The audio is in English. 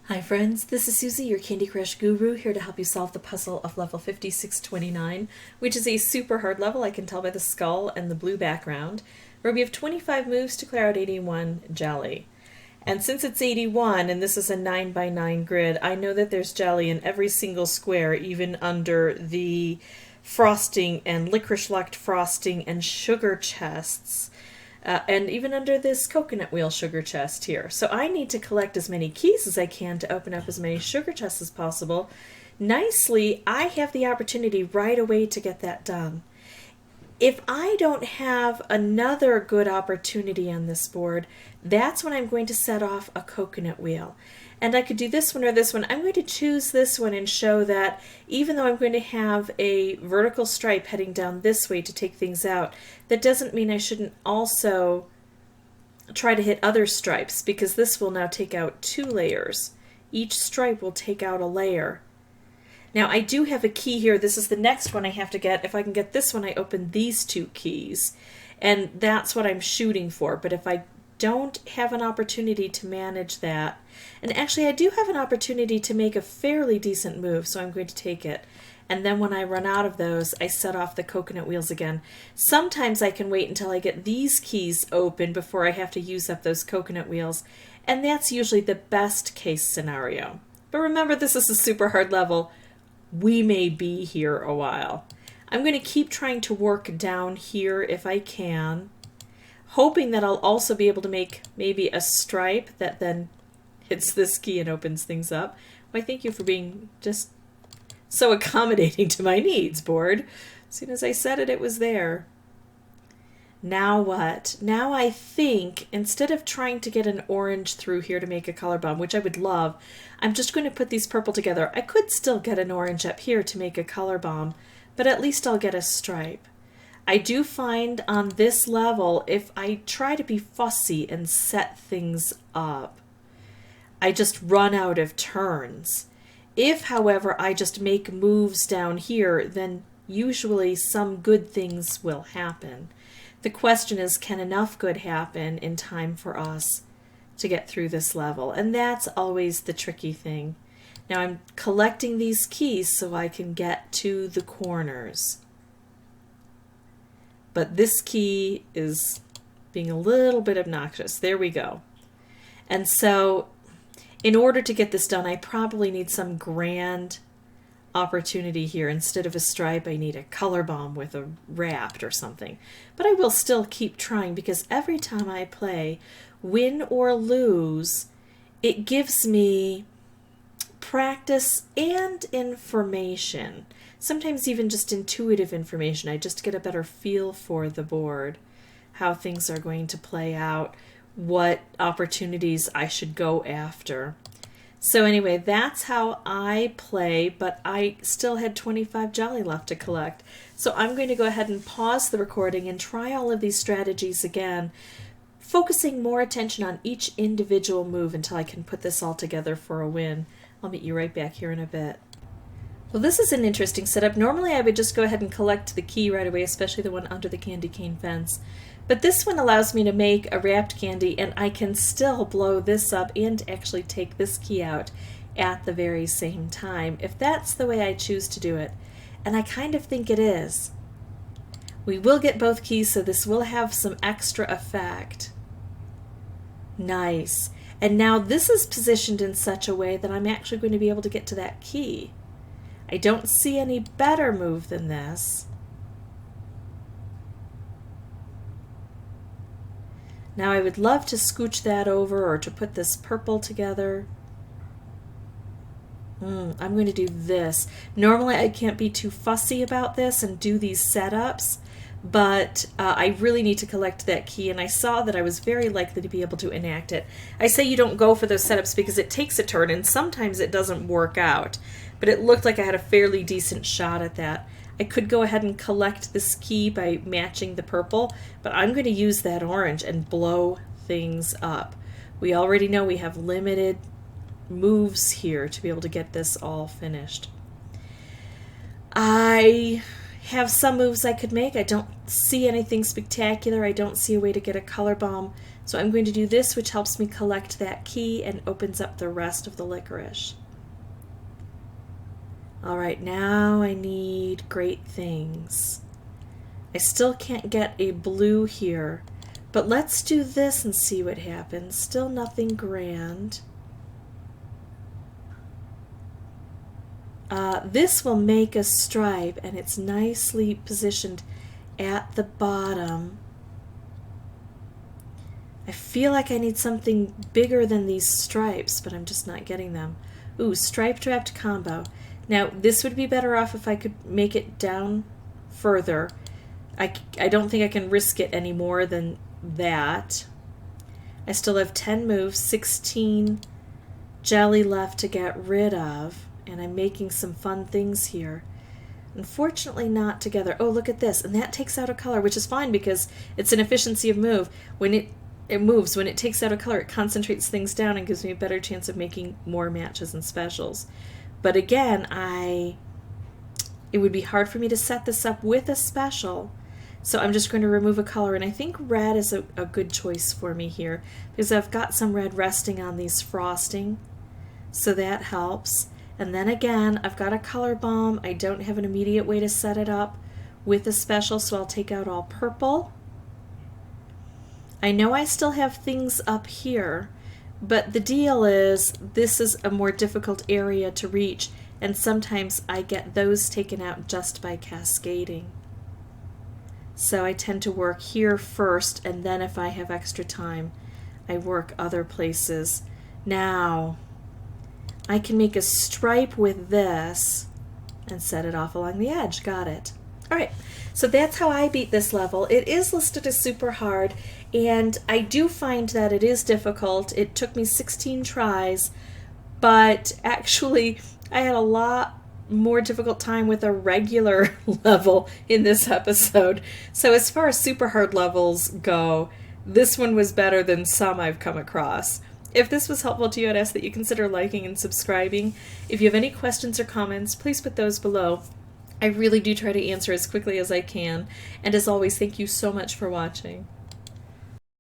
Hi friends, this is Susie, your Candy Crush guru, here to help you solve the puzzle of level 5629, which is a super hard level, I can tell by the skull and the blue background, where we have 25 moves to clear out 81 jelly. And since it's 81 and this is a 9 by 9 grid, I know that there's jelly in every single square, even under the frosting and licorice luck frosting and sugar chests. And even under this coconut wheel sugar chest here. So I need to collect as many keys as I can to open up as many sugar chests as possible. Nicely, I have the opportunity right away to get that done. If I don't have another good opportunity on this board, that's when I'm going to set off a coconut wheel. And I could do this one or this one. I'm going to choose this one and show that even though I'm going to have a vertical stripe heading down this way to take things out, that doesn't mean I shouldn't also try to hit other stripes, because this will now take out 2 layers. Each stripe will take out a layer. Now I do have a key here. This is the next one I have to get. If I can get this one, I open these 2 keys. And that's what I'm shooting for. But if I don't have an opportunity to manage that, and actually I do have an opportunity to make a fairly decent move, so I'm going to take it. And then when I run out of those, I set off the coconut wheels again. Sometimes I can wait until I get these keys open before I have to use up those coconut wheels, and that's usually the best case scenario. But remember, this is a super hard level. We may be here a while. I'm going to keep trying to work down here if I can, hoping that I'll also be able to make maybe a stripe that then hits this key and opens things up. Why, thank you for being just so accommodating to my needs, board. As soon as I said it, it was there. Now what? Now I think, instead of trying to get an orange through here to make a color bomb, which I would love, I'm just going to put these purple together. I could still get an orange up here to make a color bomb, but at least I'll get a stripe. I do find on this level, if I try to be fussy and set things up, I just run out of turns. If, however, I just make moves down here, then usually some good things will happen. The question is, can enough good happen in time for us to get through this level? And that's always the tricky thing. Now I'm collecting these keys so I can get to the corners. But this key is being a little bit obnoxious. There we go. And so in order to get this done, I probably need some grand opportunity here. Instead of a stripe, I need a color bomb with a wrapped or something. But I will still keep trying, because every time I play, win or lose, it gives me practice and information. Sometimes even just intuitive information. I just get a better feel for the board, how things are going to play out, what opportunities I should go after. So anyway, that's how I play, but I still had 25 jelly left to collect. So I'm going to go ahead and pause the recording and try all of these strategies again, focusing more attention on each individual move until I can put this all together for a win. I'll meet you right back here in a bit. Well, this is an interesting setup. Normally I would just go ahead and collect the key right away, especially the one under the candy cane fence. But this one allows me to make a wrapped candy, and I can still blow this up and actually take this key out at the very same time, if that's the way I choose to do it. And I kind of think it is. We will get both keys, so this will have some extra effect. Nice. And now this is positioned in such a way that I'm actually going to be able to get to that key. I don't see any better move than this. Now I would love to scooch that over, or to put this purple together. I'm going to do this. Normally I can't be too fussy about this and do these setups, but I really need to collect that key, and I saw that I was very likely to be able to enact it. I say you don't go for those setups because it takes a turn, and sometimes it doesn't work out, but it looked like I had a fairly decent shot at that. I could go ahead and collect this key by matching the purple, but I'm going to use that orange and blow things up. We already know we have limited moves here to be able to get this all finished. I have some moves I could make. I don't see anything spectacular. I don't see a way to get a color bomb, So I'm going to do this, which helps me collect that key and opens up the rest of the licorice. All right, now I need Great Things. I still can't get a blue here, but let's do this and see what happens. Still nothing grand. This will make a stripe, and it's nicely positioned at the bottom. I feel like I need something bigger than these stripes, but I'm just not getting them. Ooh, striped wrapped combo. Now, this would be better off if I could make it down further. I don't think I can risk it any more than that. I still have 10 moves, 16 jelly left to get rid of, and I'm making some fun things here. Unfortunately not together. Oh, look at this, and that takes out a color, which is fine because it's an efficiency of move. When it moves, when it takes out a color, it concentrates things down and gives me a better chance of making more matches and specials. But again, it would be hard for me to set this up with a special. So I'm just going to remove a color, and I think red is a good choice for me here because I've got some red resting on these frosting, so that helps. And then again, I've got a color bomb. I don't have an immediate way to set it up with a special, so I'll take out all purple. I know I still have things up here, but the deal is this is a more difficult area to reach, and sometimes I get those taken out just by cascading. So I tend to work here first, and then if I have extra time, I work other places. Now, I can make a stripe with this and set it off along the edge. Got it. All right, so that's how I beat this level. It is listed as super hard, and I do find that it is difficult. It took me 16 tries, but actually I had a lot more difficult time with a regular level in this episode. So as far as super hard levels go, this one was better than some I've come across. If this was helpful to you, I'd ask that you consider liking and subscribing. If you have any questions or comments, please put those below. I really do try to answer as quickly as I can. And as always, thank you so much for watching.